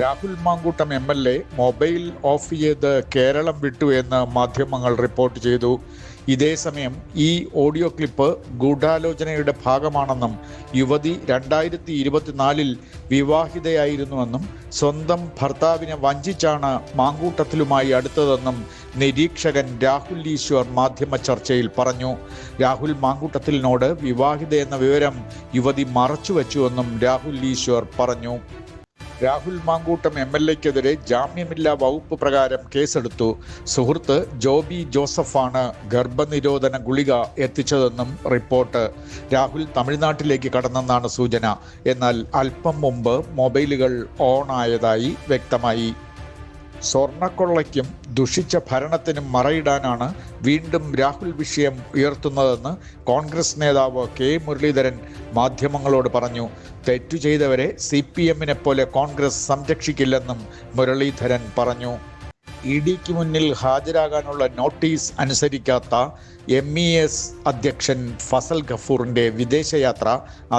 Rahul Mamkootam MLA mobile off ചെയ്ത് കേരളം വിട്ടു എന്ന് മാധ്യമങ്ങൾ റിപ്പോർട്ട് ചെയ്തു. ഇതേസമയം ഈ ഓഡിയോ ക്ലിപ്പ് ഗൂഢാലോചനയുടെ ഭാഗമാണെന്നും യുവതി 2024 വിവാഹിതയായിരുന്നുവെന്നും സ്വന്തം ഭർത്താവിനെ വഞ്ചിച്ചാണ് മാങ്കൂട്ടത്തിലുമായി അടുത്തതെന്നും നിരീക്ഷകൻ രാഹുൽ ഈശ്വർ മാധ്യമ ചർച്ചയിൽ പറഞ്ഞു. രാഹുൽ മാങ്കൂട്ടത്തിലിനോട് വിവാഹിതയെന്ന വിവരം യുവതി മറച്ചുവെച്ചുവെന്നും രാഹുൽ ഈശ്വർ പറഞ്ഞു. രാഹുൽ മാങ്കൂട്ടം MLAക്കെതിരെ ജാമ്യമില്ലാ വകുപ്പ് പ്രകാരം കേസെടുത്തു. സുഹൃത്ത് ജോബി ജോസഫാണ് ഗർഭനിരോധന ഗുളിക എത്തിച്ചതെന്നും റിപ്പോർട്ട്. രാഹുൽ തമിഴ്നാട്ടിലേക്ക് കടന്നെന്നാണ് സൂചന. എന്നാൽ അല്പം മുമ്പ് മൊബൈലുകൾ ഓണായതായി വ്യക്തമായി. സ്വർണ്ണക്കൊള്ളയ്ക്കും ദുഷിച്ച ഭരണത്തിനും മറയിടാനാണ് വീണ്ടും രാഹുൽ വിഷയം ഉയർത്തുന്നതെന്ന് കോൺഗ്രസ് നേതാവ് കെ മുരളീധരൻ മാധ്യമങ്ങളോട് പറഞ്ഞു. തെറ്റു ചെയ്തവരെ CPM-നെ പോലെ കോൺഗ്രസ് സംരക്ഷിക്കില്ലെന്നും മുരളീധരൻ പറഞ്ഞു. EDക്ക് മുന്നിൽ ഹാജരാകാനുള്ള നോട്ടീസ് അനുസരിക്കാത്ത MES അധ്യക്ഷൻ ഫസൽ ഗഫൂറിന്റെ വിദേശയാത്ര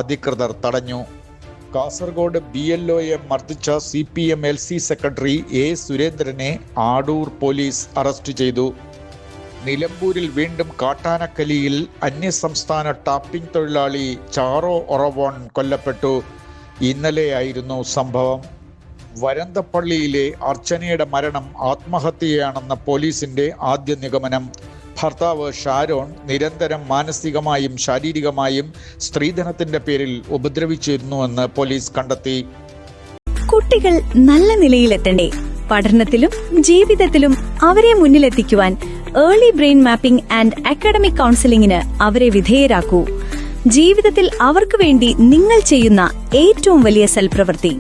അധികൃതർ തടഞ്ഞു. കാസർഗോഡ് BLOയെ മർദ്ദിച്ച CPM LC സെക്രട്ടറി A സുരേന്ദ്രനെ ആടൂർ പോലീസ് അറസ്റ്റ് ചെയ്തു. നിലമ്പൂരിൽ വീണ്ടും കാട്ടാനക്കലിയിൽ അന്യസംസ്ഥാന ടാപ്പിംഗ് തൊഴിലാളി ചാറോ ഒറവോൺ കൊല്ലപ്പെട്ടു. ഇന്നലെയായിരുന്നു സംഭവം. വരന്തപ്പള്ളിയിലെ അർച്ചനയുടെ മരണം ആത്മഹത്യയാണെന്ന പോലീസിന്റെ ആദ്യ നിഗമനം. ഭർത്താവ് ഷാരോൺ നിരന്തരം മാനസികമായും ശാരീരികമായും സ്ത്രീധനത്തിന്റെ പേരിൽ ഉപദ്രവിച്ചിരുന്നുവെന്ന് പോലീസ് കണ്ടെത്തി. കുട്ടികൾ നല്ല നിലയിലെത്തണ്ടേ? പഠനത്തിലും ജീവിതത്തിലും അവരെ മുന്നിലെത്തിക്കുവാൻ early brain mapping and academic കൗൺസിലിംഗിന് അവരെ വിധേയരാക്കൂ. ജീവിതത്തിൽ അവർക്ക് വേണ്ടി നിങ്ങൾ ചെയ്യുന്ന ഏറ്റവും വലിയ സൽപ്രവൃത്തി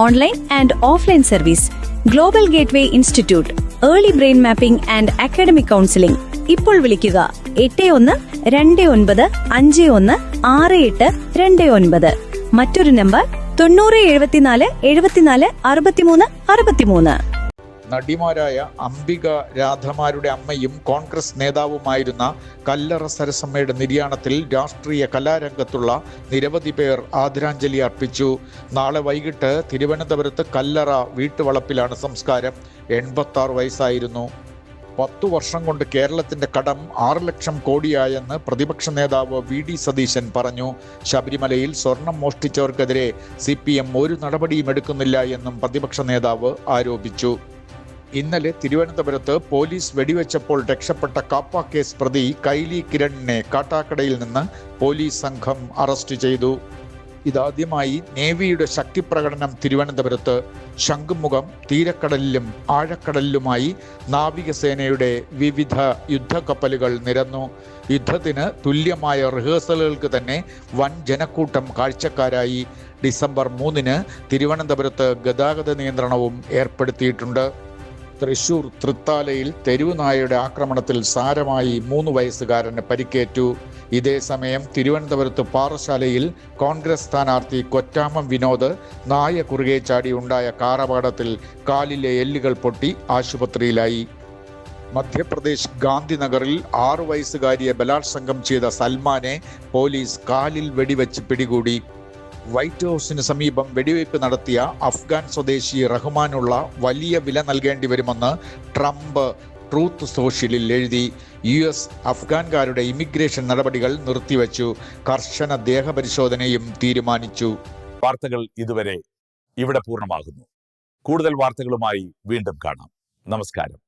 online and offline service global gateway institute early brain mapping and academic counselling. ഇപ്പോൾ വിളിക്കുക 81-29-51-6829. മറ്റൊരു നമ്പർ 9074746363. നടിമാരായ അംബിക രാധമാരുടെ അമ്മയും കോൺഗ്രസ് നേതാവുമായിരുന്ന കല്ലറ സരസമ്മയുടെ നിര്യാണത്തിൽ രാഷ്ട്രീയ കലാരംഗത്തുള്ള നിരവധി പേർ ആദരാഞ്ജലി അർപ്പിച്ചു. നാളെ വൈകിട്ട് തിരുവനന്തപുരത്ത് കല്ലറ വീട്ടുവളപ്പിലാണ് സംസ്കാരം. 86 വയസ്സായിരുന്നു. 10 വർഷം കൊണ്ട് കേരളത്തിന്റെ കടം 6 ലക്ഷം കോടിയായെന്ന് പ്രതിപക്ഷ നേതാവ് VD സതീശൻ പറഞ്ഞു. ശബരിമലയിൽ സ്വർണം മോഷ്ടിച്ചവർക്കെതിരെ CPM ഒരു നടപടിയും എടുക്കുന്നില്ല എന്നും പ്രതിപക്ഷ നേതാവ് ആരോപിച്ചു. ഇന്നലെ തിരുവനന്തപുരത്ത് പോലീസ് വെടിവെച്ചപ്പോൾ രക്ഷപ്പെട്ട കാപ്പ കേസ് പ്രതി കൈലി കിരണിനെ കാട്ടാക്കടയിൽ നിന്ന് പോലീസ് സംഘം അറസ്റ്റ് ചെയ്തു. ഇതാദ്യമായി നേവിയുടെ ശക്തിപ്രകടനം തിരുവനന്തപുരത്ത്. ശംഖുമുഖം തീരക്കടലിലും ആഴക്കടലിലുമായി നാവികസേനയുടെ വിവിധ യുദ്ധക്കപ്പലുകൾ നിരന്നു. യുദ്ധത്തിന് തുല്യമായ റിഹേഴ്സലുകൾക്ക് തന്നെ വൻ ജനക്കൂട്ടം കാഴ്ചക്കാരായി. ഡിസംബർ 3 തിരുവനന്തപുരത്ത് ഗതാഗത നിയന്ത്രണവും ഏർപ്പെടുത്തിയിട്ടുണ്ട്. തൃശൂർ തൃത്താലയിൽ തെരുവുനായയുടെ ആക്രമണത്തിൽ സാരമായി 3 വയസ്സുകാരന് പരിക്കേറ്റു. ഇതേസമയം തിരുവനന്തപുരത്ത് പാറശാലയിൽ കോൺഗ്രസ് സ്ഥാനാർത്ഥി കൊറ്റാമം വിനോദ് നായ കുറുകെ ചാടി ഉണ്ടായ കാറപകടത്തിൽ കാലിലെ എല്ലുകൾ പൊട്ടി ആശുപത്രിയിലായി. മധ്യപ്രദേശ് ഗാന്ധിനഗറിൽ 6 വയസ്സുകാരിയെ ബലാത്സംഗം ചെയ്ത സൽമാനെ പോലീസ് കാലിൽ വെടിവെച്ച് പിടികൂടി. വൈറ്റ് ഹൗസിന് സമീപം വെടിവയ്പ് നടത്തിയ അഫ്ഗാൻ സ്വദേശി റഹ്മാനുള്ള വലിയ വില നൽകേണ്ടി വരുമെന്ന് ട്രംപ് ട്രൂത്ത് സോഷ്യലിൽ എഴുതി. US അഫ്ഗാൻകാരുടെ ഇമിഗ്രേഷൻ നടപടികൾ നിർത്തിവച്ചു. കർശന ദേഹപരിശോധനയും തീരുമാനിച്ചു. വാർത്തകൾ ഇതുവരെ ഇവിടെ പൂർണ്ണമാകുന്നു. കൂടുതൽ വാർത്തകളുമായി വീണ്ടും കാണാം. നമസ്കാരം.